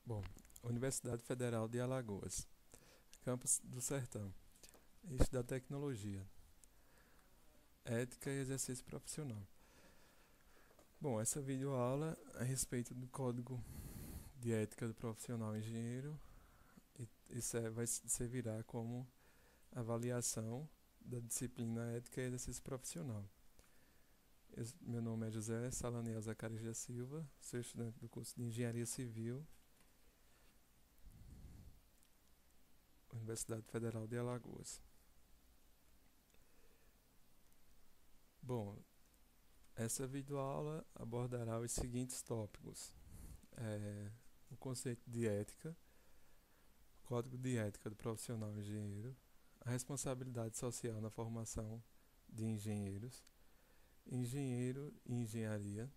Bom, Universidade Federal de Alagoas, Campus do Sertão, Eixo da Tecnologia, Ética e Exercício Profissional. Bom, essa videoaula é a respeito do Código de Ética do Profissional Engenheiro e isso vai servirá como avaliação da disciplina Ética e Exercício Profissional. Meu nome é José Salaniel Zacarias da Silva, sou estudante do curso de Engenharia Civil, Universidade Federal de Alagoas. Bom, essa videoaula abordará os seguintes tópicos: o conceito de ética, o código de ética do profissional engenheiro, a responsabilidade social na formação de engenheiros, engenheiro e engenharia,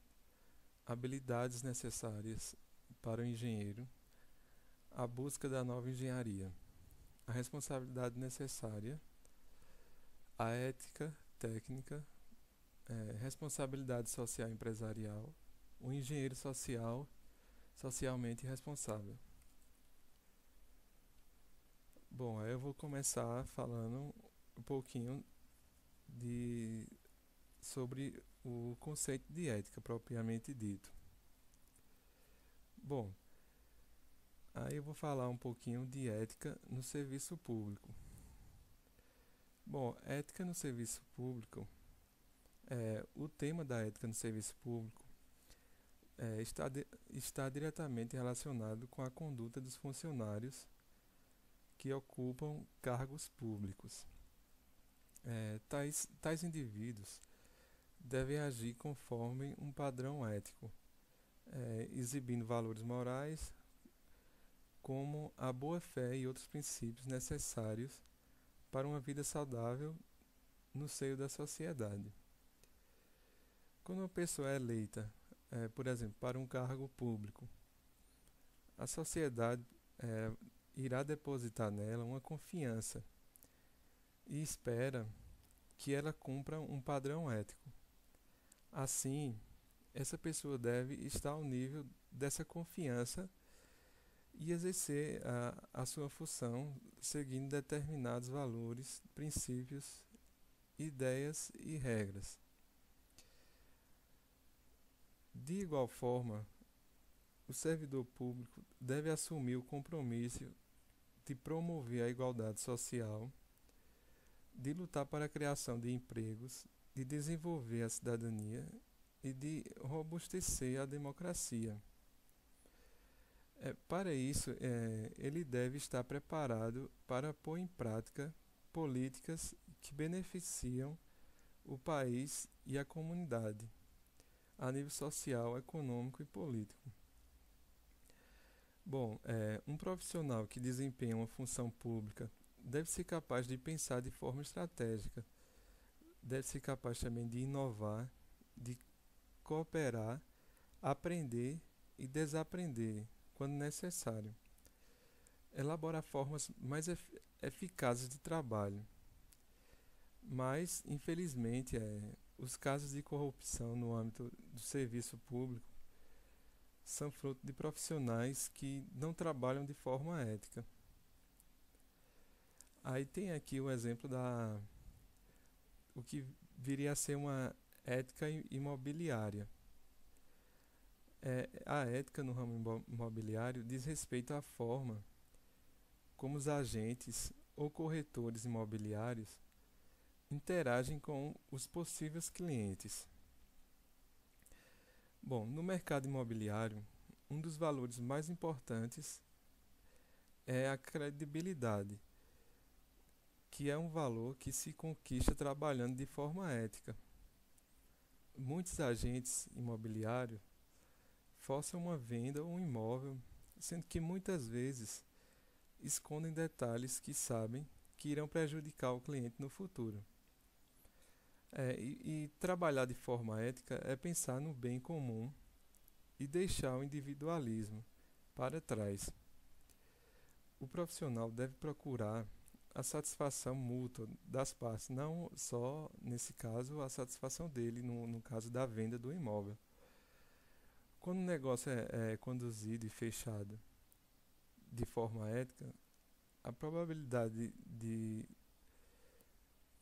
habilidades necessárias para o engenheiro, a busca da nova engenharia, a responsabilidade necessária, a ética técnica, responsabilidade social empresarial, o engenheiro social, socialmente responsável. Bom, aí eu vou começar falando um pouquinho sobre o conceito de ética propriamente dito. Bom, aí eu vou falar um pouquinho de ética no serviço público. Bom, ética no serviço público, o tema da ética no serviço público está diretamente relacionado com a conduta dos funcionários que ocupam cargos públicos. Tais indivíduos devem agir conforme um padrão ético, exibindo valores morais como a boa-fé e outros princípios necessários para uma vida saudável no seio da sociedade. Quando uma pessoa é eleita, por exemplo, para um cargo público, a sociedade irá depositar nela uma confiança e espera que ela cumpra um padrão ético. Assim, essa pessoa deve estar ao nível dessa confiança e exercer a sua função seguindo determinados valores, princípios, ideias e regras. De igual forma, o servidor público deve assumir o compromisso de promover a igualdade social, de lutar para a criação de empregos, de desenvolver a cidadania e de robustecer a democracia. Para isso, ele deve estar preparado para pôr em prática políticas que beneficiam o país e a comunidade, a nível social, econômico e político. Bom, um profissional que desempenha uma função pública deve ser capaz de pensar de forma estratégica, deve ser capaz também de inovar, de cooperar, aprender e desaprender quando necessário. Elaborar formas mais eficazes de trabalho. Mas, infelizmente, os casos de corrupção no âmbito do serviço público são fruto de profissionais que não trabalham de forma ética. Aí tem aqui o exemplo o que viria a ser uma ética imobiliária. A ética no ramo imobiliário diz respeito à forma como os agentes ou corretores imobiliários interagem com os possíveis clientes. Bom, no mercado imobiliário, um dos valores mais importantes é a credibilidade, que é um valor que se conquista trabalhando de forma ética. Muitos agentes imobiliários forçam uma venda ou um imóvel, sendo que muitas vezes escondem detalhes que sabem que irão prejudicar o cliente no futuro. E trabalhar de forma ética é pensar no bem comum e deixar o individualismo para trás. O profissional deve procurar a satisfação mútua das partes, não só, nesse caso, a satisfação dele, no caso da venda do imóvel. Quando o negócio é conduzido e fechado de forma ética, a probabilidade de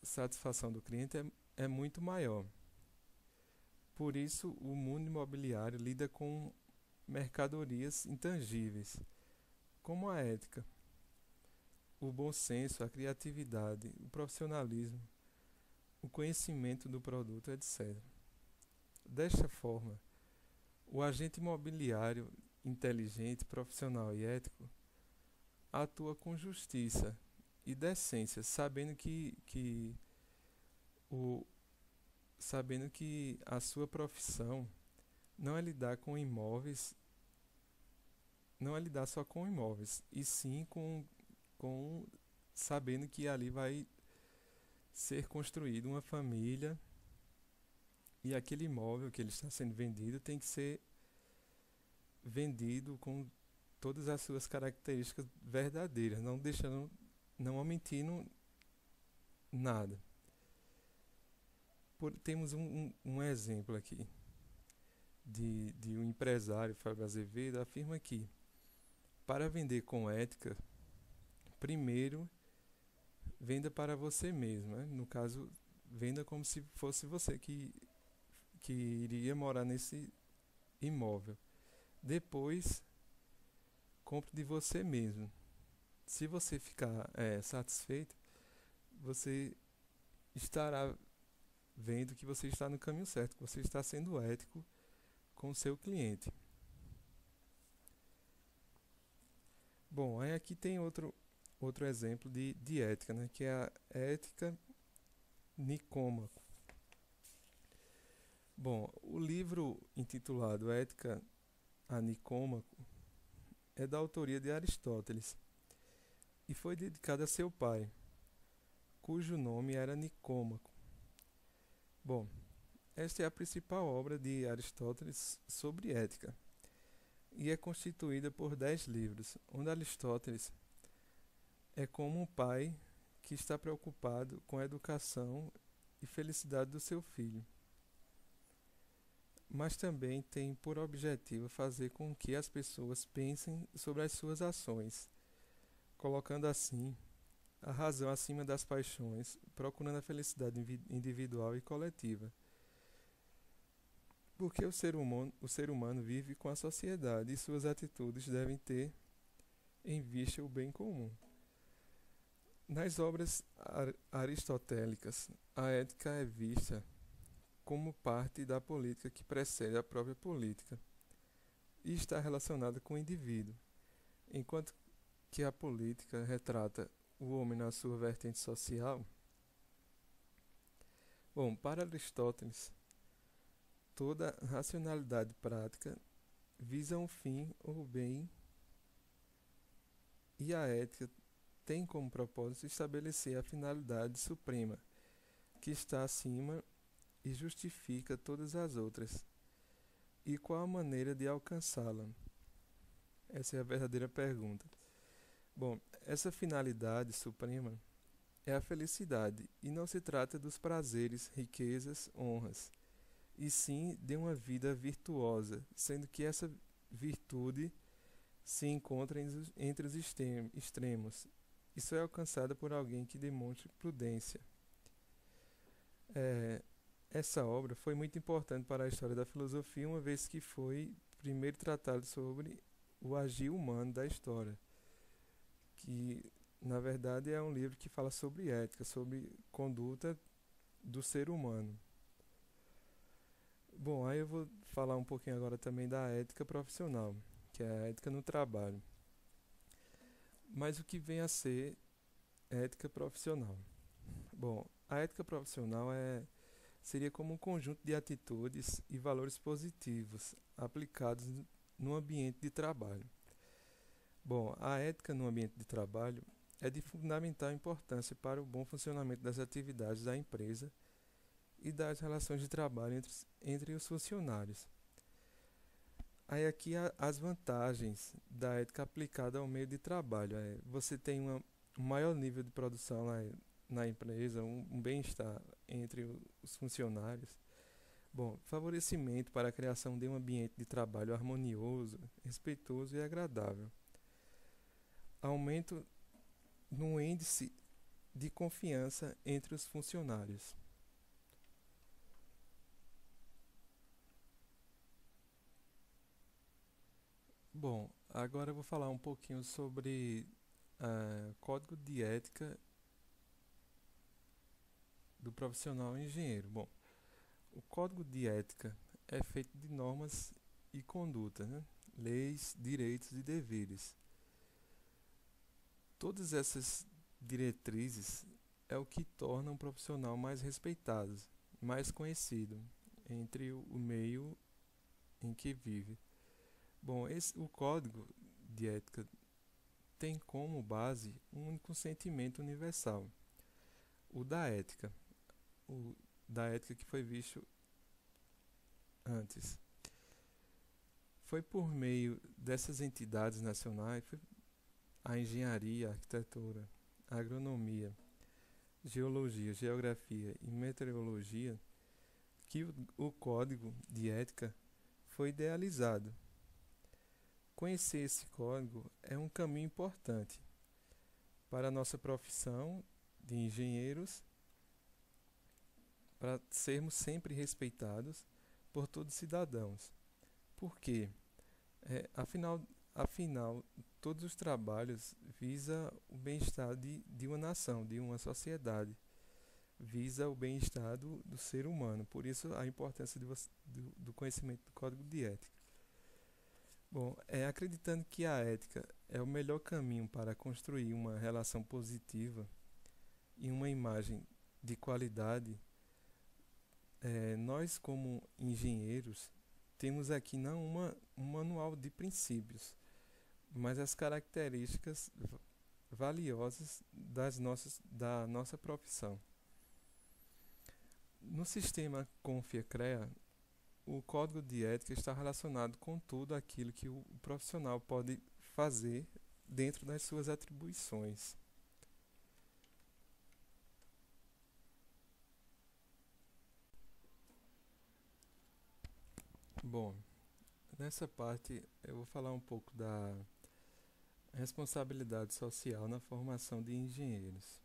satisfação do cliente é muito maior. Por isso, o mundo imobiliário lida com mercadorias intangíveis, como a ética, o bom senso, a criatividade, o profissionalismo, o conhecimento do produto, etc. Desta forma, o agente imobiliário inteligente, profissional e ético atua com justiça e decência, o, sabendo que a sua profissão não é lidar com imóveis, não é lidar só com imóveis, e sim com sabendo que ali vai ser construída uma família e aquele imóvel que ele está sendo vendido tem que ser vendido com todas as suas características verdadeiras, não omitindo nada. Temos um exemplo aqui de um empresário, Fábio Azevedo, afirma que para vender com ética, primeiro venda para você mesmo, né? No caso, venda como se fosse você que iria morar nesse imóvel. Depois, compre de você mesmo. Se você ficar satisfeito, você estará vendo que você está no caminho certo, que você está sendo ético com o seu cliente. Bom, aí aqui tem outro exemplo de ética, né, que é a ética Nicômaco. Bom, o livro intitulado Ética a Nicômaco é da autoria de Aristóteles e foi dedicado a seu pai, cujo nome era Nicômaco. Bom, esta é a principal obra de Aristóteles sobre ética e é constituída por 10 livros, onde Aristóteles é como um pai que está preocupado com a educação e felicidade do seu filho, mas também tem por objetivo fazer com que as pessoas pensem sobre as suas ações, colocando assim a razão acima das paixões, procurando a felicidade individual e coletiva. Porque o ser humano vive com a sociedade e suas atitudes devem ter em vista o bem comum. Nas obras aristotélicas, a ética é vista como parte da política que precede a própria política e está relacionada com o indivíduo, enquanto que a política retrata o homem na sua vertente social. Bom, para Aristóteles, toda racionalidade prática visa um fim ou bem, e a ética tem como propósito estabelecer a finalidade suprema, que está acima e justifica todas as outras. E qual a maneira de alcançá-la? Essa é a verdadeira pergunta. Bom, essa finalidade suprema é a felicidade, e não se trata dos prazeres, riquezas, honras, e sim de uma vida virtuosa, sendo que essa virtude se encontra entre os extremos. Isso é alcançada por alguém que demonstre prudência. Essa obra foi muito importante para a história da filosofia, uma vez que foi o primeiro tratado sobre o agir humano da história, que na verdade é um livro que fala sobre ética, sobre conduta do ser humano. Bom, aí eu vou falar um pouquinho agora também da ética profissional, que é a ética no trabalho. Mas o que vem a ser ética profissional? Bom, a ética profissional seria como um conjunto de atitudes e valores positivos aplicados no ambiente de trabalho. Bom, a ética no ambiente de trabalho é de fundamental importância para o bom funcionamento das atividades da empresa e das relações de trabalho entre os funcionários. Aí aqui as vantagens da ética aplicada ao meio de trabalho. Você tem um maior nível de produção na empresa, um bem-estar entre os funcionários. Bom, favorecimento para a criação de um ambiente de trabalho harmonioso, respeitoso e agradável. aumento no índice de confiança entre os funcionários. Bom, agora eu vou falar um pouquinho sobre código de ética do profissional engenheiro. Bom, o código de ética é feito de normas e conduta, né? Leis, direitos e deveres. Todas essas diretrizes é o que torna um profissional mais respeitado, mais conhecido entre o meio em que vive. Bom, o código de ética tem como base um único sentimento universal, o da ética, o da ética que foi visto antes. Foi por meio dessas entidades nacionais, a engenharia, a arquitetura, a agronomia, geologia, geografia e meteorologia, que o código de ética foi idealizado. Conhecer esse código é um caminho importante para a nossa profissão de engenheiros, para sermos sempre respeitados por todos os cidadãos. Por quê? Afinal, todos os trabalhos visam o bem-estar de uma nação, de uma sociedade, visa o bem-estar do ser humano. Por isso, a importância do conhecimento do código de ética. Bom, acreditando que a ética é o melhor caminho para construir uma relação positiva e uma imagem de qualidade, nós, como engenheiros, temos aqui não um manual de princípios, mas as características valiosas da nossa profissão. No sistema Confia-CREA, o código de ética está relacionado com tudo aquilo que o profissional pode fazer dentro das suas atribuições. Bom, nessa parte eu vou falar um pouco da responsabilidade social na formação de engenheiros.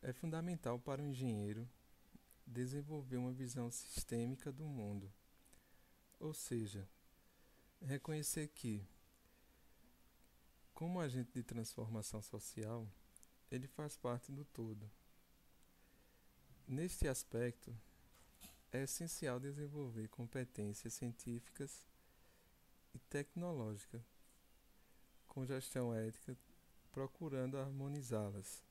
É fundamental para o engenheiro desenvolver uma visão sistêmica do mundo, ou seja, reconhecer que, como agente de transformação social, ele faz parte do todo. Neste aspecto, é essencial desenvolver competências científicas e tecnológicas, com gestão ética, procurando harmonizá-las.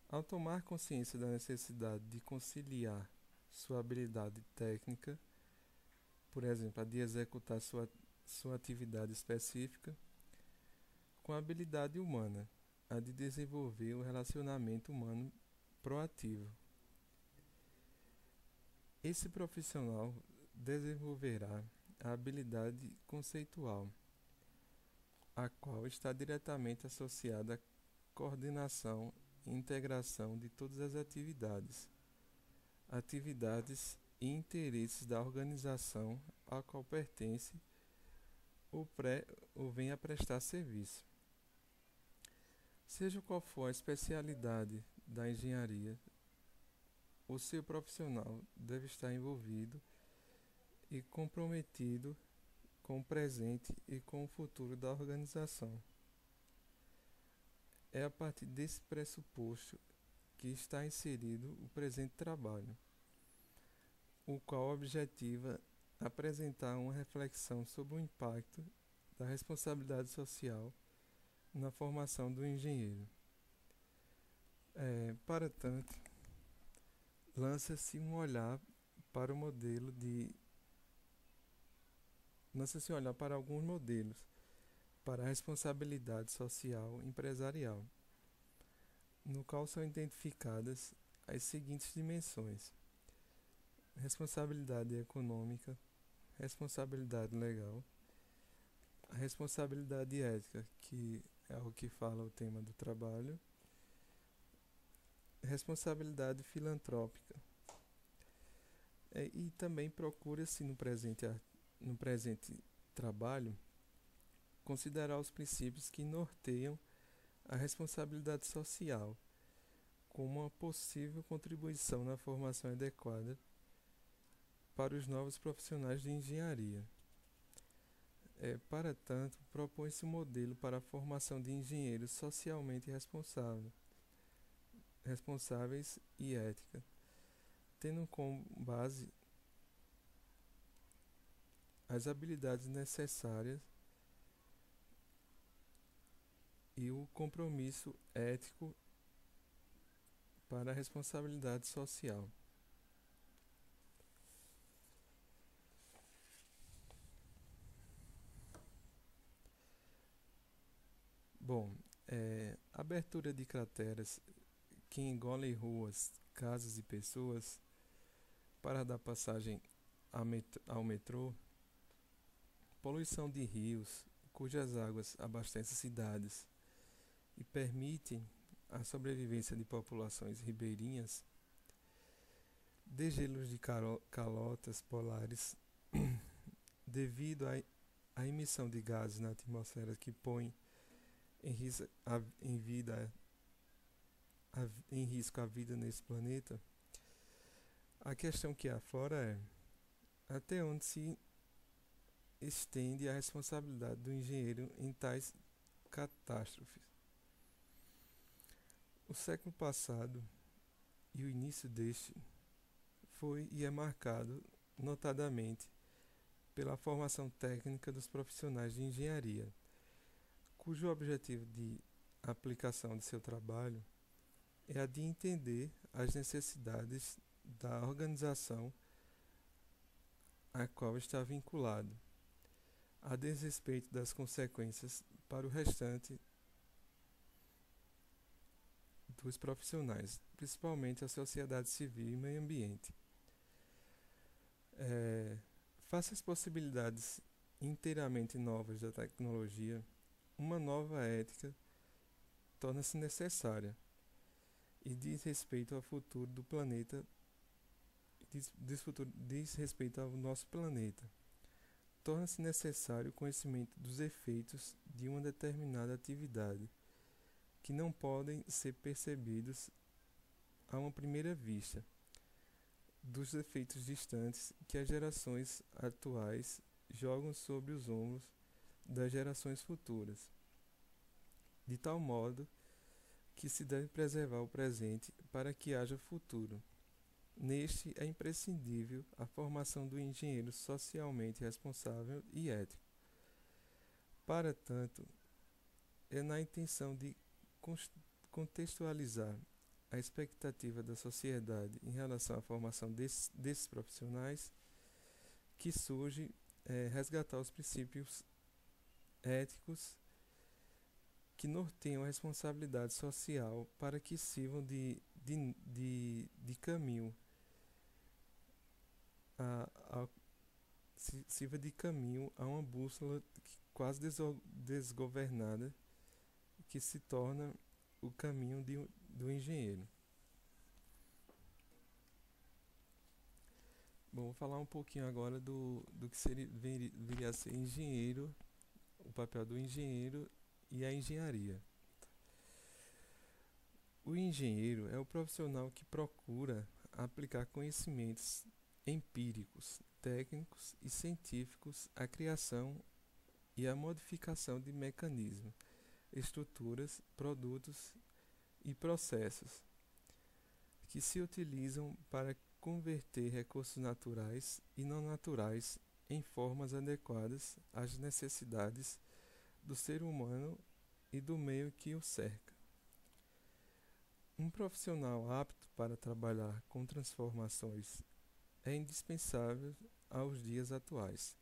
Ao tomar consciência da necessidade de conciliar sua habilidade técnica, por exemplo, a de executar sua atividade específica, com a habilidade humana, a de desenvolver o relacionamento humano proativo. Esse profissional desenvolverá a habilidade conceitual, a qual está diretamente associada à coordenação e integração de todas as atividades e interesses da organização a qual pertence ou vem a prestar serviço. Seja qual for a especialidade da engenharia, o seu profissional deve estar envolvido e comprometido com o presente e com o futuro da organização. É a partir desse pressuposto que está inserido o presente trabalho, o qual objetiva apresentar uma reflexão sobre o impacto da responsabilidade social na formação do engenheiro. Para tanto, lança-se um olhar para alguns modelos para a responsabilidade social empresarial, no qual são identificadas as seguintes dimensões: responsabilidade econômica, responsabilidade legal, a responsabilidade ética, que é o que fala o tema do trabalho, responsabilidade filantrópica. E também procura-se no presente trabalho, considerar os princípios que norteiam a responsabilidade social como uma possível contribuição na formação adequada para os novos profissionais de engenharia. Para tanto, propõe-se um modelo para a formação de engenheiros socialmente responsáveis e ética, tendo como base as habilidades necessárias e o compromisso ético para a responsabilidade social. Bom, abertura de crateras que engolem ruas, casas e pessoas para dar passagem ao metrô, poluição de rios, cujas águas abastecem cidades e permitem a sobrevivência de populações ribeirinhas, degelos de calotas polares devido à emissão de gases na atmosfera que põe em risco a vida nesse planeta. A questão que aflora é até onde se estende a responsabilidade do engenheiro em tais catástrofes. O século passado e o início deste foi e é marcado notadamente pela formação técnica dos profissionais de engenharia, cujo objetivo de aplicação de seu trabalho é a de entender as necessidades da organização a qual está vinculado, a desrespeito das consequências para o restante dos profissionais, principalmente a sociedade civil e meio ambiente. Face às possibilidades inteiramente novas da tecnologia, uma nova ética torna-se necessária e diz respeito ao futuro do planeta, diz respeito ao nosso planeta. Torna-se necessário o conhecimento dos efeitos de uma determinada atividade, que não podem ser percebidos a uma primeira vista, dos efeitos distantes que as gerações atuais jogam sobre os ombros das gerações futuras, de tal modo que se deve preservar o presente para que haja futuro. Neste é imprescindível a formação do engenheiro socialmente responsável e ético. Para tanto, é na intenção de contextualizar a expectativa da sociedade em relação à formação desses profissionais que surge resgatar os princípios éticos que norteiam a responsabilidade social para que sirvam de caminho sirva de caminho a uma bússola quase desgovernada que se torna o caminho do engenheiro. Bom, vou falar um pouquinho agora do que viria a ser engenheiro, o papel do engenheiro e a engenharia. O engenheiro é o profissional que procura aplicar conhecimentos empíricos, técnicos e científicos à criação e à modificação de mecanismos, estruturas, produtos e processos que se utilizam para converter recursos naturais e não naturais em formas adequadas às necessidades do ser humano e do meio que o cerca. Um profissional apto para trabalhar com transformações é indispensável aos dias atuais,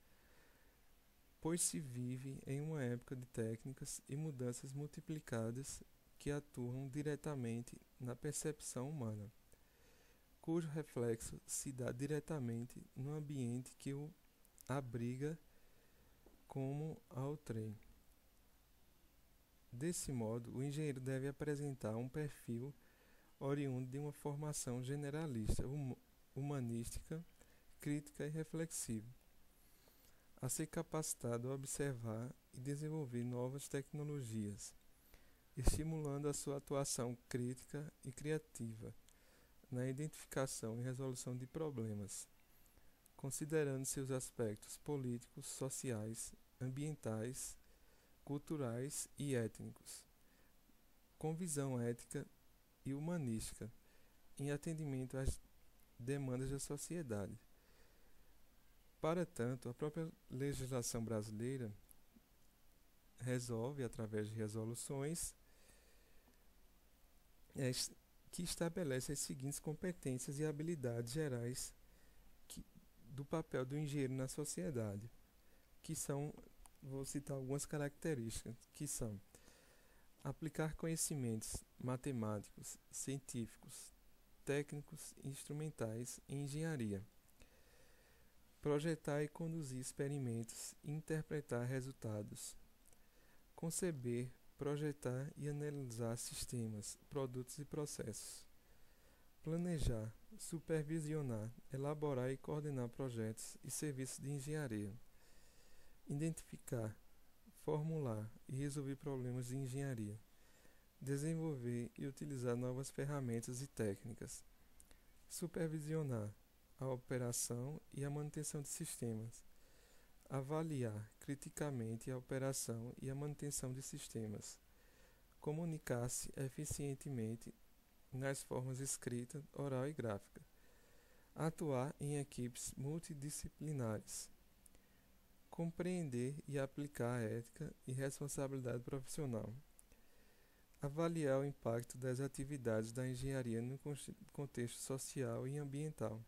pois se vive em uma época de técnicas e mudanças multiplicadas que atuam diretamente na percepção humana, cujo reflexo se dá diretamente no ambiente que o abriga, como ao trem. Desse modo, o engenheiro deve apresentar um perfil oriundo de uma formação generalista, humanística, crítica e reflexiva, a ser capacitado a observar e desenvolver novas tecnologias, estimulando a sua atuação crítica e criativa na identificação e resolução de problemas, considerando seus aspectos políticos, sociais, ambientais, culturais e étnicos, com visão ética e humanística, em atendimento às demandas da sociedade. Para tanto, a própria legislação brasileira resolve, através de resoluções, que estabelece as seguintes competências e habilidades gerais do papel do engenheiro na sociedade, que são, vou citar algumas características, que são aplicar conhecimentos matemáticos, científicos, técnicos e instrumentais em engenharia, projetar e conduzir experimentos e interpretar resultados, conceber, projetar e analisar sistemas, produtos e processos, planejar, supervisionar, elaborar e coordenar projetos e serviços de engenharia, identificar, formular e resolver problemas de engenharia, desenvolver e utilizar novas ferramentas e técnicas, supervisionar a operação e a manutenção de sistemas, avaliar criticamente a operação e a manutenção de sistemas, comunicar-se eficientemente nas formas escrita, oral e gráfica, atuar em equipes multidisciplinares, compreender e aplicar a ética e responsabilidade profissional, avaliar o impacto das atividades da engenharia no contexto social e ambiental,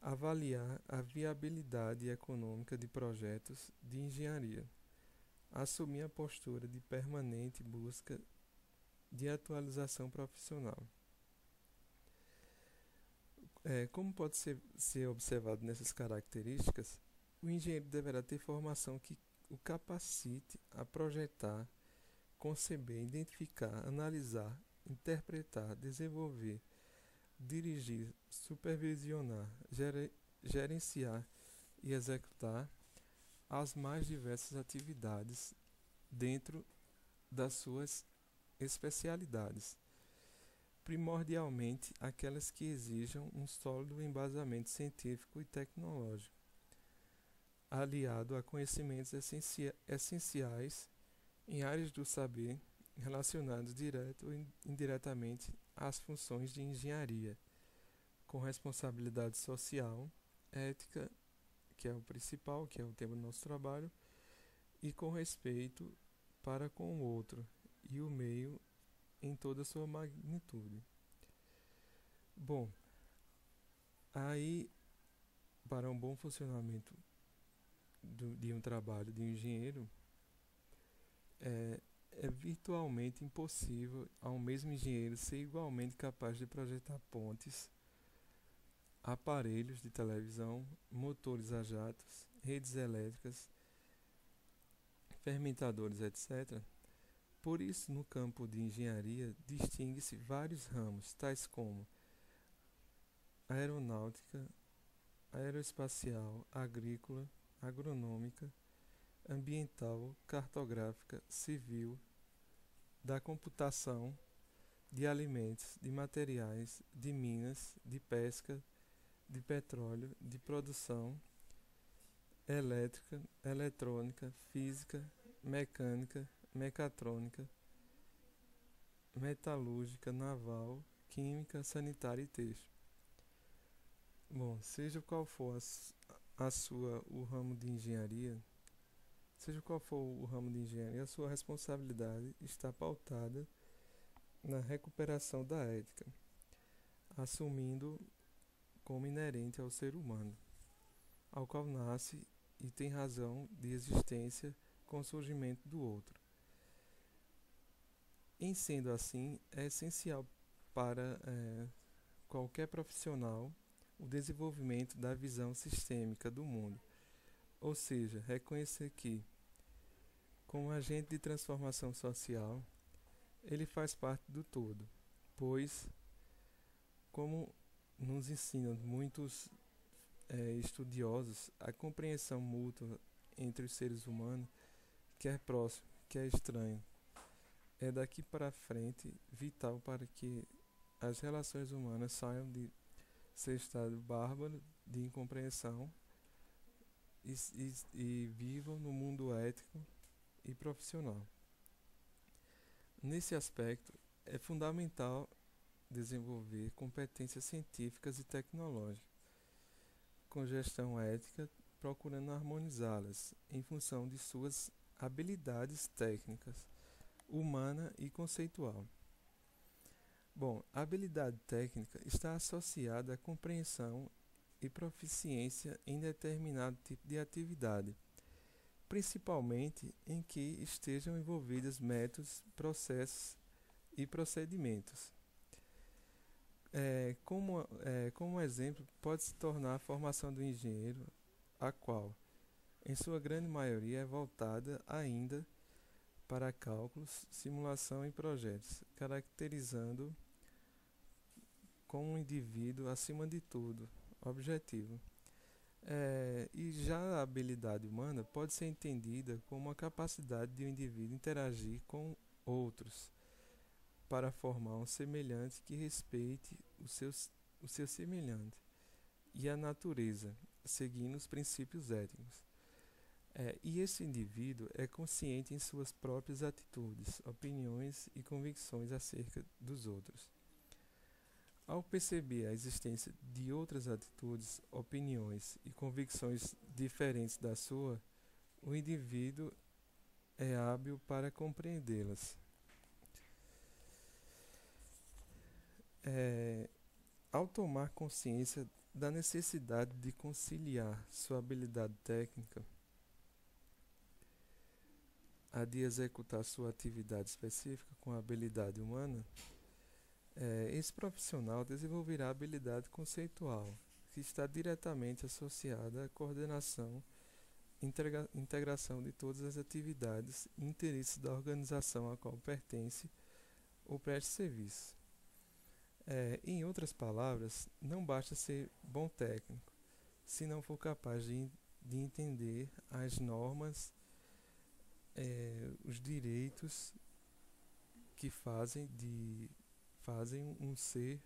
avaliar a viabilidade econômica de projetos de engenharia, assumir a postura de permanente busca de atualização profissional. Como pode ser observado nessas características, o engenheiro deverá ter formação que o capacite a projetar, conceber, identificar, analisar, interpretar, desenvolver, dirigir, supervisionar, gerenciar e executar as mais diversas atividades dentro das suas especialidades, primordialmente aquelas que exijam um sólido embasamento científico e tecnológico, aliado a conhecimentos essenciais em áreas do saber relacionados direto ou indiretamente às funções de engenharia, com responsabilidade social, ética, que é o principal, que é o tema do nosso trabalho, e com respeito para com o outro e o meio em toda a sua magnitude. Bom, aí, para um bom funcionamento de um trabalho de um engenheiro, é virtualmente impossível ao mesmo engenheiro ser igualmente capaz de projetar pontes, aparelhos de televisão, motores a jatos, redes elétricas, fermentadores, etc. Por isso, no campo de engenharia, distingue-se vários ramos, tais como aeronáutica, aeroespacial, agrícola, agronômica, ambiental, cartográfica, civil, da computação, de alimentos, de materiais, de minas, de pesca, de petróleo, de produção, elétrica, eletrônica, física, mecânica, mecatrônica, metalúrgica, naval, química, sanitária e têxtil. Bom, seja qual for o ramo de engenharia, seja qual for o ramo de engenharia, a sua responsabilidade está pautada na recuperação da ética, assumindo como inerente ao ser humano, ao qual nasce e tem razão de existência com o surgimento do outro. Em sendo assim, é essencial para qualquer profissional o desenvolvimento da visão sistêmica do mundo, ou seja, reconhecer que, como agente de transformação social, ele faz parte do todo, pois, como nos ensinam muitos estudiosos, a compreensão mútua entre os seres humanos, quer próximo, quer estranho, é daqui para frente vital para que as relações humanas saiam de seu estado bárbaro de incompreensão e vivam no mundo ético e profissional. Nesse aspecto, é fundamental desenvolver competências científicas e tecnológicas, com gestão ética, procurando harmonizá-las em função de suas habilidades técnicas, humana e conceitual. Bom, a habilidade técnica está associada à compreensão e proficiência em determinado tipo de atividade, principalmente em que estejam envolvidos métodos, processos e procedimentos. Como exemplo, pode-se tornar a formação do engenheiro, a qual, em sua grande maioria, é voltada ainda para cálculos, simulação e projetos, caracterizando como um indivíduo, acima de tudo, objetivo. E já a habilidade humana pode ser entendida como a capacidade de um indivíduo interagir com outros para formar um semelhante que respeite o seu semelhante e a natureza, seguindo os princípios éticos. E esse indivíduo é consciente em suas próprias atitudes, opiniões e convicções acerca dos outros. Ao perceber a existência de outras atitudes, opiniões e convicções diferentes da sua, o indivíduo é hábil para compreendê-las. Ao tomar consciência da necessidade de conciliar sua habilidade técnica, a de executar sua atividade específica com a habilidade humana, esse profissional desenvolverá a habilidade conceitual, que está diretamente associada à coordenação e integração de todas as atividades e interesses da organização a qual pertence ou preste serviço. Em outras palavras, não basta ser bom técnico, se não for capaz de entender as normas, os direitos que fazem um ser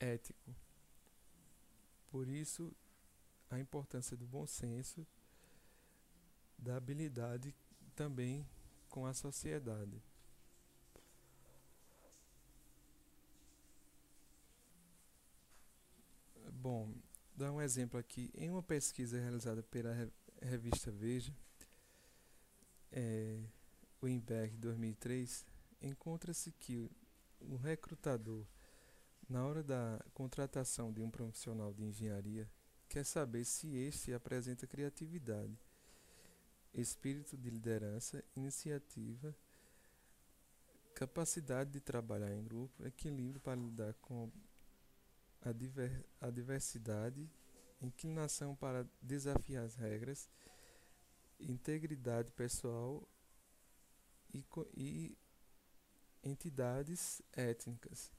ético. Por isso, a importância do bom senso, da habilidade também com a sociedade. Bom, dar um exemplo aqui. Em uma pesquisa realizada pela revista Veja, Weinberg 2003, encontra-se que o recrutador, na hora da contratação de um profissional de engenharia, quer saber se este apresenta criatividade, espírito de liderança, iniciativa, capacidade de trabalhar em grupo, equilíbrio para lidar com a diversidade, inclinação para desafiar as regras, integridade pessoal e entidades étnicas.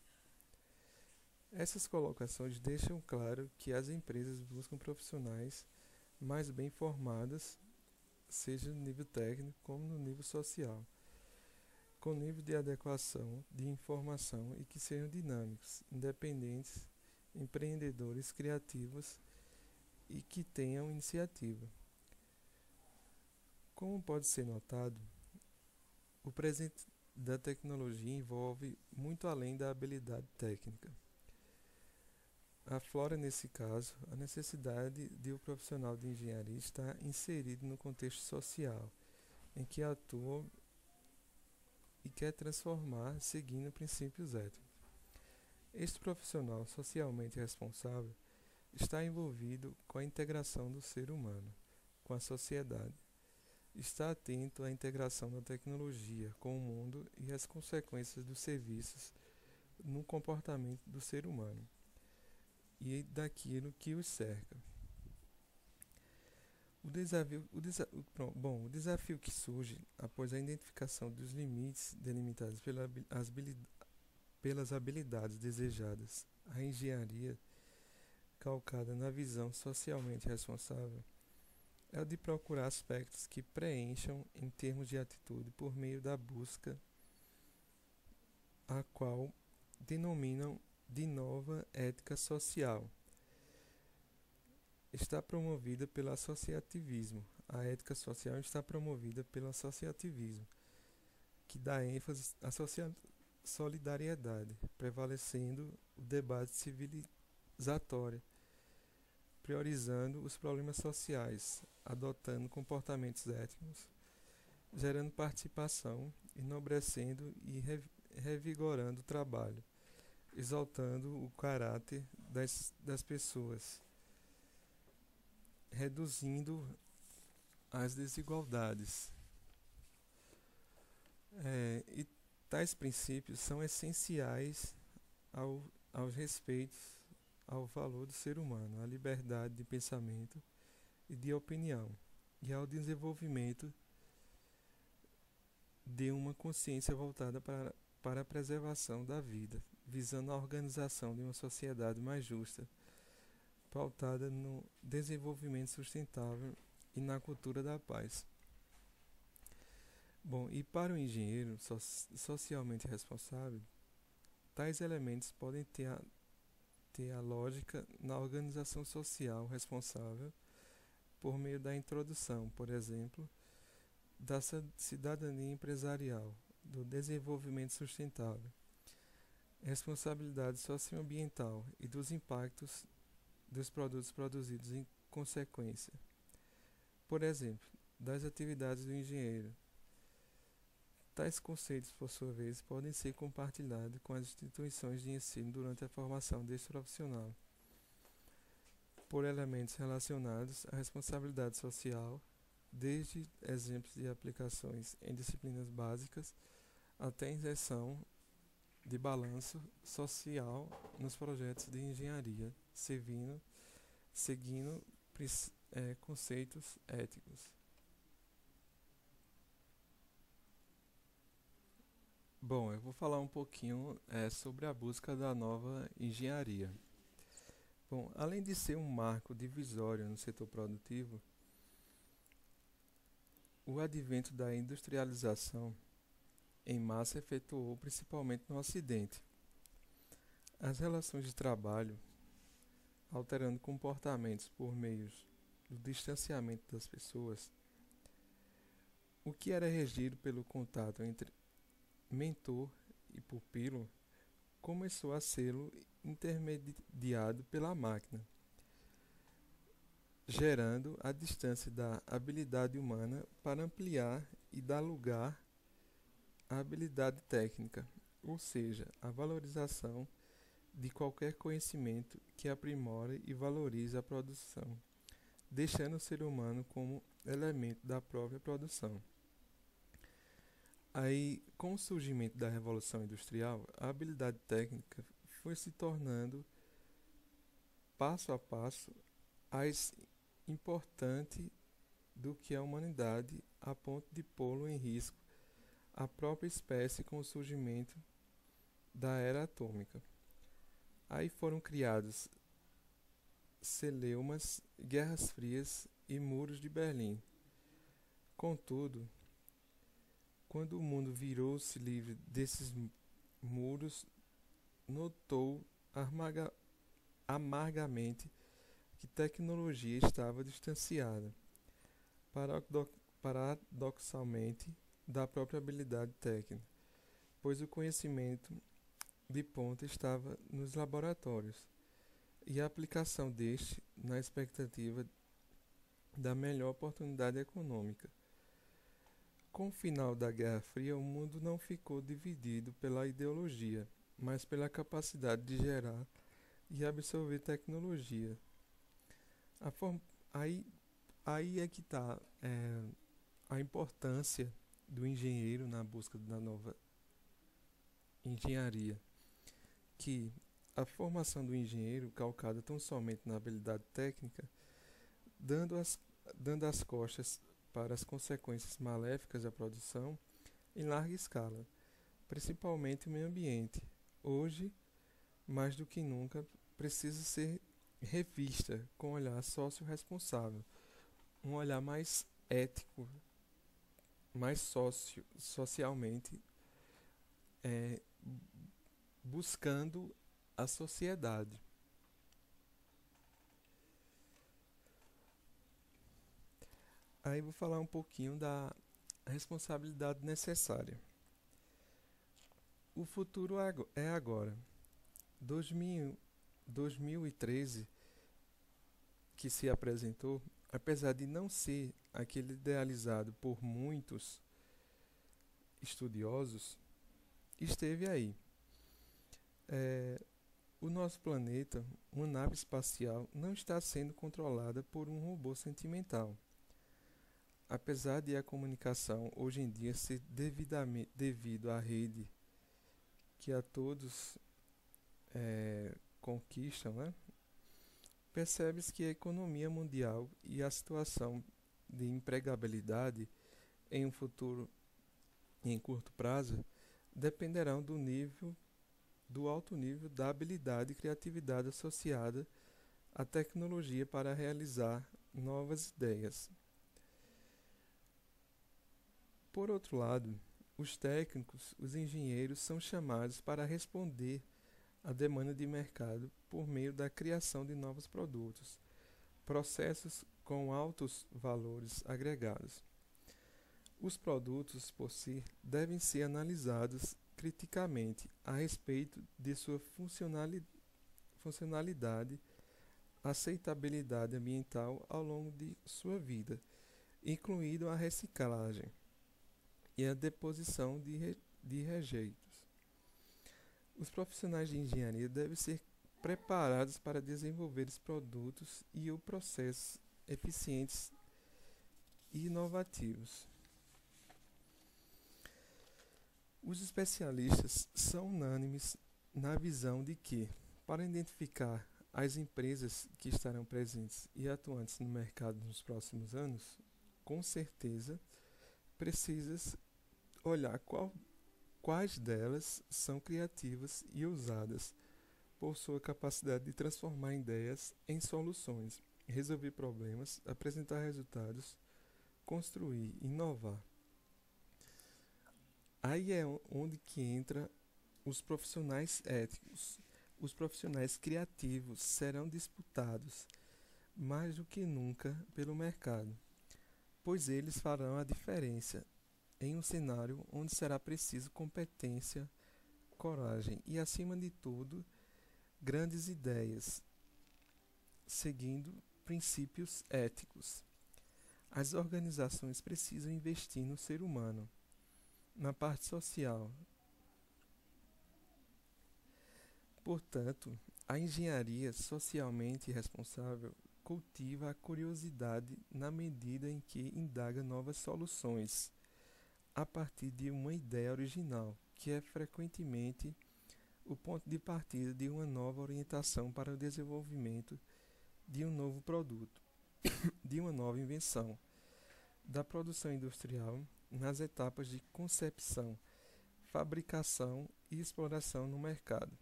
Essas colocações deixam claro que as empresas buscam profissionais mais bem formadas, seja no nível técnico como no nível social, com nível de adequação de informação e que sejam dinâmicos, independentes, empreendedores, criativos e que tenham iniciativa. Como pode ser notado, o presente da tecnologia envolve muito além da habilidade técnica. Aflora, nesse caso, a necessidade de o profissional de engenharia estar inserido no contexto social em que atua e quer transformar seguindo princípios éticos. Este profissional socialmente responsável está envolvido com a integração do ser humano com a sociedade. Está atento à integração da tecnologia com o mundo e às consequências dos serviços no comportamento do ser humano e daquilo que os cerca. O desafio que surge após a identificação dos limites delimitados pelas habilidades desejadas, a engenharia calcada na visão socialmente responsável é o de procurar aspectos que preencham em termos de atitude por meio da busca, a qual denominam de nova ética social. Está promovida pelo associativismo. A ética social está promovida pelo associativismo, que dá ênfase à solidariedade, prevalecendo o debate civilizatório, priorizando os problemas sociais, adotando comportamentos éticos, gerando participação, enobrecendo e revigorando o trabalho, exaltando o caráter das pessoas, reduzindo as desigualdades. E tais princípios são essenciais aos respeitos ao valor do ser humano, à liberdade de pensamento e de opinião, e ao desenvolvimento de uma consciência voltada para a preservação da vida, visando a organização de uma sociedade mais justa, pautada no desenvolvimento sustentável e na cultura da paz. Bom, e para o engenheiro socialmente responsável, tais elementos podem ter a lógica na organização social responsável por meio da introdução, por exemplo, da cidadania empresarial, do desenvolvimento sustentável, responsabilidade socioambiental e dos impactos dos produtos produzidos em consequência. Por exemplo, das atividades do engenheiro. Tais conceitos, por sua vez, podem ser compartilhados com as instituições de ensino durante a formação deste profissional, por elementos relacionados à responsabilidade social, desde exemplos de aplicações em disciplinas básicas até inserção de balanço social nos projetos de engenharia, seguindo conceitos éticos. Bom, eu vou falar um pouquinho sobre a busca da nova engenharia. Bom, além de ser um marco divisório no setor produtivo, o advento da industrialização em massa efetuou principalmente no Ocidente. As relações de trabalho, alterando comportamentos por meio do distanciamento das pessoas, o que era regido pelo contato entre mentor e pupilo começou a ser intermediado pela máquina, gerando a distância da habilidade humana para ampliar e dar lugar à habilidade técnica, ou seja, a valorização de qualquer conhecimento que aprimore e valorize a produção, deixando o ser humano como elemento da própria produção. Aí, com o surgimento da Revolução Industrial, a habilidade técnica foi se tornando, passo a passo, mais importante do que a humanidade, a ponto de pô-lo em risco a própria espécie com o surgimento da era atômica. Aí foram criados celeumas, guerras frias e muros de Berlim. Contudo, quando o mundo virou-se livre desses muros, notou amargamente que tecnologia estava distanciada, paradoxalmente, da própria habilidade técnica, pois o conhecimento de ponta estava nos laboratórios, e a aplicação deste na expectativa da melhor oportunidade econômica. Com o final da Guerra Fria, o mundo não ficou dividido pela ideologia, mas pela capacidade de gerar e absorver tecnologia. Aí é que está a importância do engenheiro na busca da nova engenharia, que a formação do engenheiro, calcada tão somente na habilidade técnica, dando as costas para as consequências maléficas da produção em larga escala, principalmente o meio ambiente. Hoje, mais do que nunca, precisa ser revista com um olhar socio-responsável, um olhar mais ético, mais socialmente, é, buscando a sociedade. Aí vou falar um pouquinho da responsabilidade necessária. O futuro é agora. 2013, que se apresentou, apesar de não ser aquele idealizado por muitos estudiosos, esteve aí. É, o nosso planeta, uma nave espacial, não está sendo controlada por um robô sentimental. Apesar de a comunicação hoje em dia ser devidamente devido à rede que a todos conquistam, né? Percebe-se que a economia mundial e a situação de empregabilidade em um futuro em curto prazo dependerão do alto nível da habilidade e criatividade associada à tecnologia para realizar novas ideias. Por outro lado, os técnicos, os engenheiros são chamados para responder à demanda de mercado por meio da criação de novos produtos, processos com altos valores agregados. Os produtos por si devem ser analisados criticamente a respeito de sua funcionalidade, aceitabilidade ambiental ao longo de sua vida, incluindo a reciclagem e a deposição de rejeitos. Os profissionais de engenharia devem ser preparados para desenvolver os produtos e os processos eficientes e inovativos. Os especialistas são unânimes na visão de que, para identificar as empresas que estarão presentes e atuantes no mercado nos próximos anos, com certeza precisa olhar quais delas são criativas e ousadas por sua capacidade de transformar ideias em soluções, resolver problemas, apresentar resultados, construir, inovar. Aí é onde que entra os profissionais éticos. Os profissionais criativos serão disputados mais do que nunca pelo mercado, pois eles farão a diferença em um cenário onde será preciso competência, coragem e, acima de tudo, grandes ideias, seguindo princípios éticos. As organizações precisam investir no ser humano, na parte social. Portanto, a engenharia socialmente responsável cultiva a curiosidade na medida em que indaga novas soluções a partir de uma ideia original, que é frequentemente o ponto de partida de uma nova orientação para o desenvolvimento de um novo produto, de uma nova invenção, da produção industrial nas etapas de concepção, fabricação e exploração no mercado.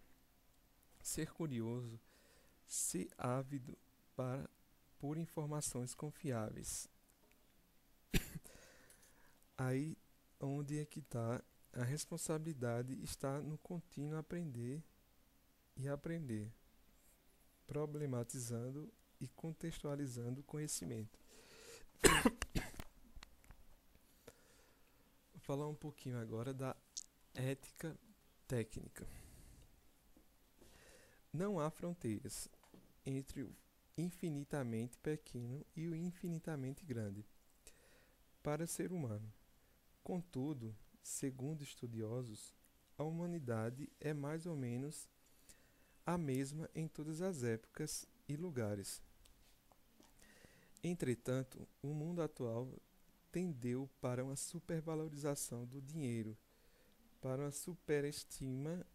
Ser curioso, ser ávido por informações confiáveis. Aí onde é que está a responsabilidade está no contínuo aprender e aprender, problematizando e contextualizando o conhecimento. Vou falar um pouquinho agora da ética técnica. Não há fronteiras entre o infinitamente pequeno e o infinitamente grande para o ser humano. Contudo, segundo estudiosos, a humanidade é mais ou menos a mesma em todas as épocas e lugares. Entretanto, o mundo atual tendeu para uma supervalorização do dinheiro, para uma superestima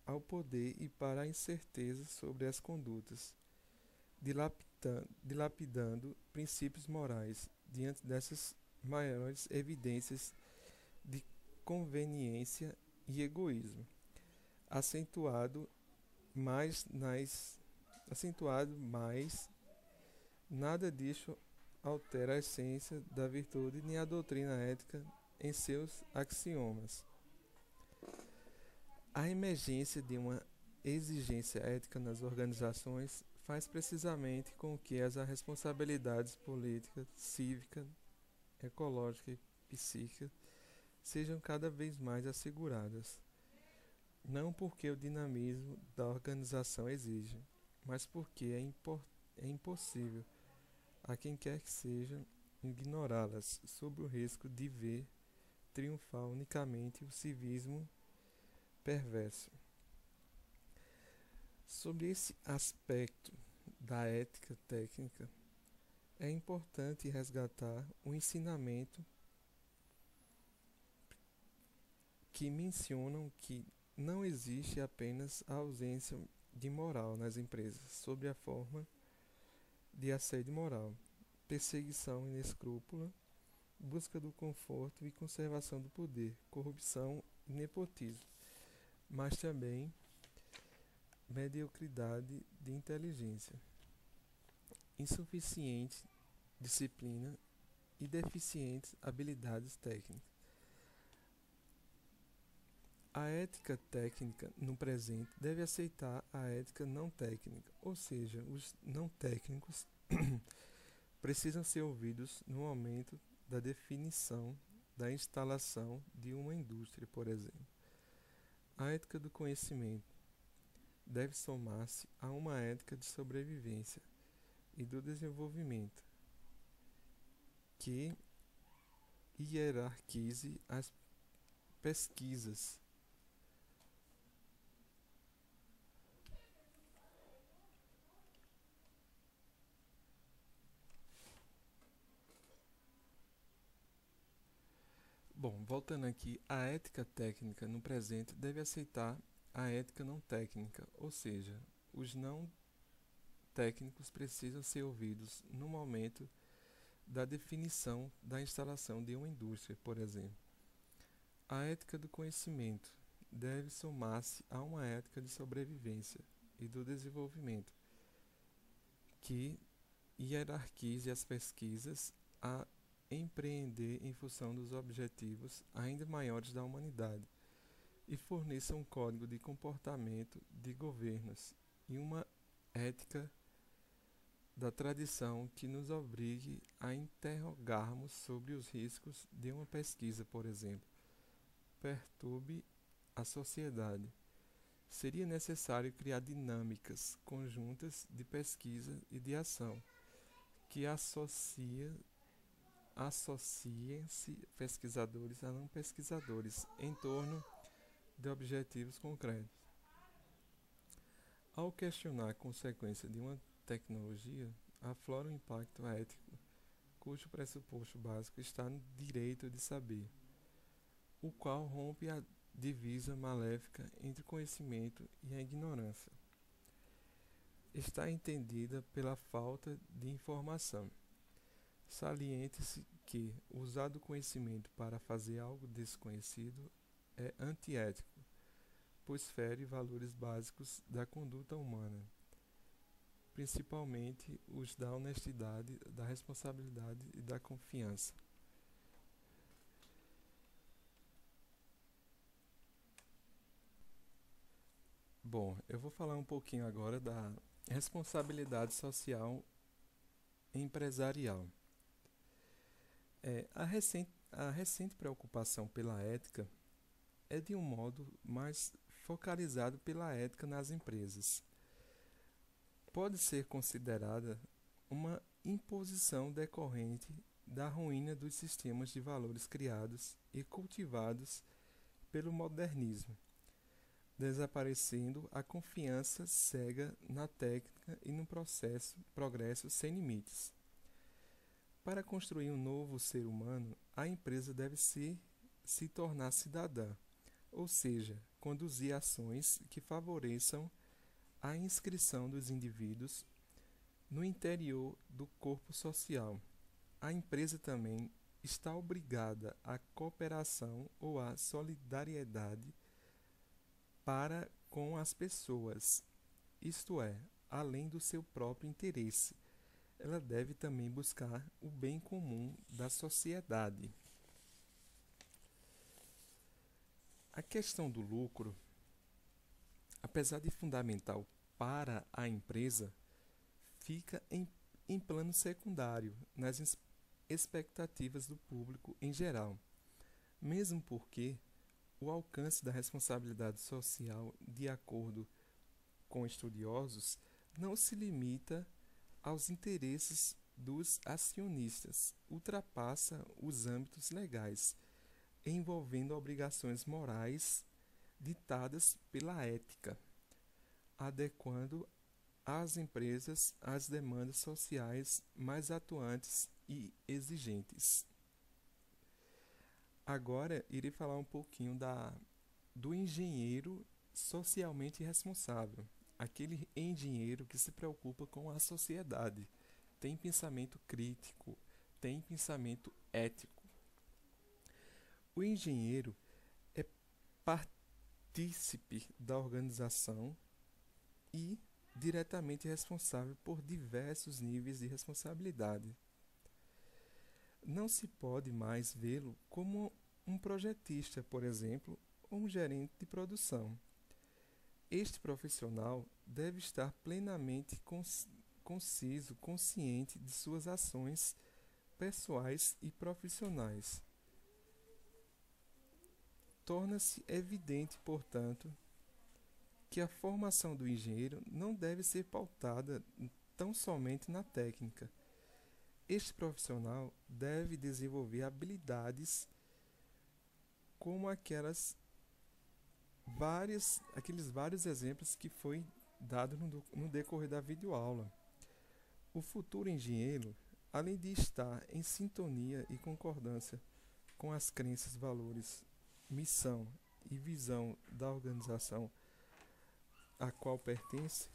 ao poder e para a incerteza sobre as condutas, dilapidando princípios morais diante dessas maiores evidências de conveniência e egoísmo, acentuado mais nas acentuado, mas nada disso altera a essência da virtude nem a doutrina ética em seus axiomas. A emergência de uma exigência ética nas organizações faz precisamente com que as responsabilidades política, cívica, ecológica e psíquica sejam cada vez mais asseguradas, não porque o dinamismo da organização exige, mas porque é impossível a quem quer que seja ignorá-las, sob o risco de ver triunfar unicamente o civismo perverso. Sobre esse aspecto da ética técnica, é importante resgatar o ensinamento que mencionam que não existe apenas a ausência de moral nas empresas, sob a forma de assédio moral, perseguição inescrúpula, busca do conforto e conservação do poder, corrupção e nepotismo, mas também mediocridade de inteligência, insuficiente disciplina e deficientes habilidades técnicas. A ética técnica no presente deve aceitar a ética não técnica, ou seja, os não técnicos precisam ser ouvidos no momento da definição da instalação de uma indústria, por exemplo. A ética do conhecimento deve somar-se a uma ética de sobrevivência e do desenvolvimento, que hierarquize as pesquisas. Bom, voltando aqui, a ética técnica no presente deve aceitar a ética não técnica, ou seja, os não técnicos precisam ser ouvidos no momento da definição da instalação de uma indústria, por exemplo. A ética do conhecimento deve somar-se a uma ética de sobrevivência e do desenvolvimento, que hierarquize as pesquisas a empreender em função dos objetivos ainda maiores da humanidade e forneça um código de comportamento de governos e uma ética da tradição que nos obrigue a interrogarmos sobre os riscos de uma pesquisa, por exemplo, perturbe a sociedade. Seria necessário criar dinâmicas conjuntas de pesquisa e de ação que associem-se pesquisadores a não pesquisadores em torno de objetivos concretos. Ao questionar a consequência de uma tecnologia, aflora o impacto ético, cujo pressuposto básico está no direito de saber, o qual rompe a divisa maléfica entre o conhecimento e a ignorância. Está entendida pela falta de informação. Saliente-se que usar do conhecimento para fazer algo desconhecido é antiético, pois fere valores básicos da conduta humana, principalmente os da honestidade, da responsabilidade e da confiança. Bom, eu vou falar um pouquinho agora da responsabilidade social empresarial. A recente preocupação pela ética é de um modo mais focalizado pela ética nas empresas. Pode ser considerada uma imposição decorrente da ruína dos sistemas de valores criados e cultivados pelo modernismo, desaparecendo a confiança cega na técnica e no progresso sem limites. Para construir um novo ser humano, a empresa deve se tornar cidadã, ou seja, conduzir ações que favoreçam a inscrição dos indivíduos no interior do corpo social. A empresa também está obrigada à cooperação ou à solidariedade para com as pessoas, isto é, além do seu próprio interesse. Ela deve também buscar o bem comum da sociedade. A questão do lucro, apesar de fundamental para a empresa, fica em plano secundário nas expectativas do público em geral, mesmo porque o alcance da responsabilidade social, de acordo com estudiosos, não se limita aos interesses dos acionistas, ultrapassa os âmbitos legais, envolvendo obrigações morais ditadas pela ética, adequando as empresas às demandas sociais mais atuantes e exigentes. Agora irei falar um pouquinho do engenheiro socialmente responsável, aquele engenheiro que se preocupa com a sociedade, tem pensamento crítico, tem pensamento ético. O engenheiro é partícipe da organização e diretamente responsável por diversos níveis de responsabilidade. Não se pode mais vê-lo como um projetista, por exemplo, ou um gerente de produção. Este profissional deve estar plenamente conciso, consciente de suas ações pessoais e profissionais. Torna-se evidente, portanto, que a formação do engenheiro não deve ser pautada tão somente na técnica. Este profissional deve desenvolver habilidades como aqueles vários exemplos que foi dado no decorrer da videoaula. O futuro engenheiro, além de estar em sintonia e concordância com as crenças, valores, missão e visão da organização a qual pertence,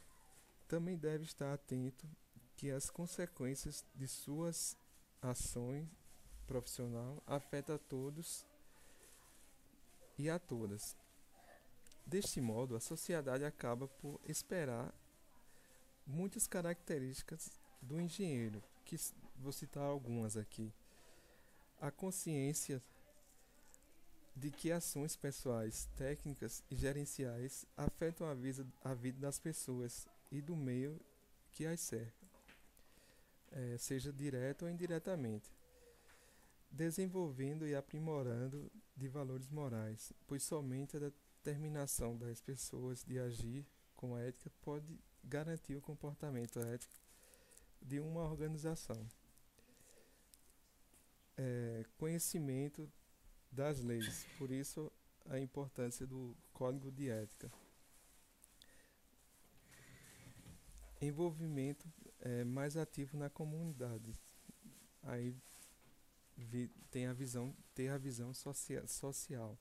também deve estar atento que as consequências de suas ações profissional afetam a todos e a todas. Deste modo, a sociedade acaba por esperar muitas características do engenheiro, que vou citar algumas aqui. A consciência de que ações pessoais, técnicas e gerenciais afetam a vida das pessoas e do meio que as cerca, seja direto ou indiretamente, desenvolvendo e aprimorando de valores morais, pois somente a determinação das pessoas de agir com ética pode garantir o comportamento ético de uma organização. Conhecimento das leis, por isso a importância do código de ética. Envolvimento mais ativo na comunidade. Aí ter a visão social,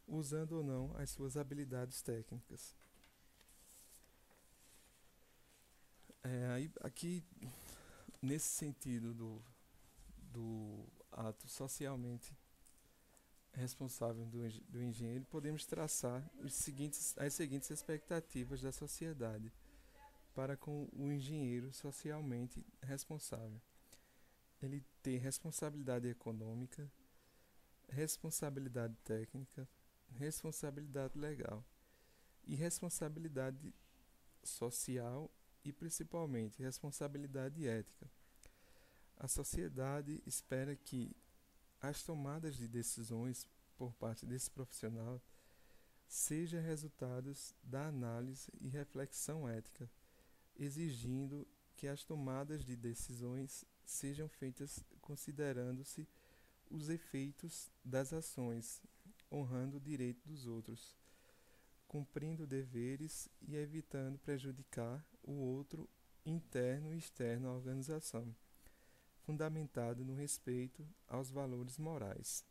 usando ou não as suas habilidades técnicas. Aqui, nesse sentido do ato socialmente responsável do engenheiro, podemos traçar as seguintes expectativas da sociedade para com o engenheiro socialmente responsável. Ele tem responsabilidade econômica, responsabilidade técnica, responsabilidade legal e responsabilidade social e, principalmente, responsabilidade ética. A sociedade espera que as tomadas de decisões por parte desse profissional sejam resultados da análise e reflexão ética, exigindo que as tomadas de decisões sejam feitas considerando-se os efeitos das ações, honrando o direito dos outros, cumprindo deveres e evitando prejudicar o outro interno e externo à organização, fundamentado no respeito aos valores morais.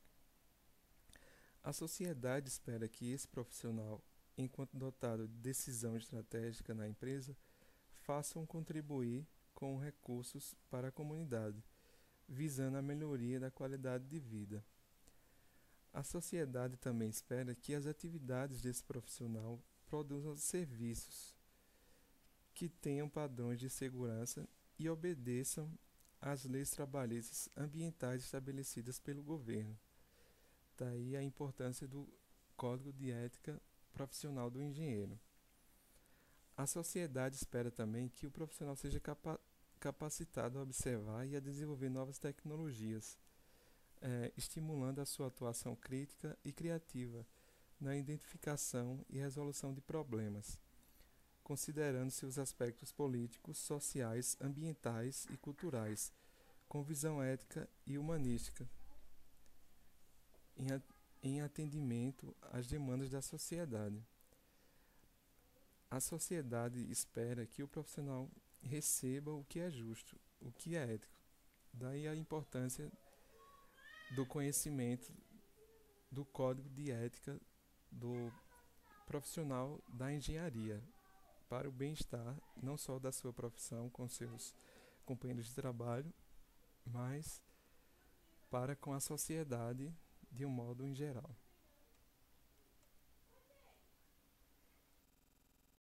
A sociedade espera que esse profissional, enquanto dotado de decisão estratégica na empresa, façam contribuir com recursos para a comunidade, visando a melhoria da qualidade de vida. A sociedade também espera que as atividades desse profissional produzam serviços que tenham padrões de segurança e obedeçam às leis trabalhistas ambientais estabelecidas pelo governo. Daí a importância do Código de Ética Profissional do Engenheiro. A sociedade espera também que o profissional seja capacitado a observar e a desenvolver novas tecnologias, estimulando a sua atuação crítica e criativa na identificação e resolução de problemas, considerando-se os aspectos políticos, sociais, ambientais e culturais, com visão ética e humanística, em atendimento às demandas da sociedade. A sociedade espera que o profissional receba o que é justo, o que é ético. Daí a importância do conhecimento do código de ética do profissional da engenharia, para o bem-estar não só da sua profissão com seus companheiros de trabalho, mas para com a sociedade de um modo em geral.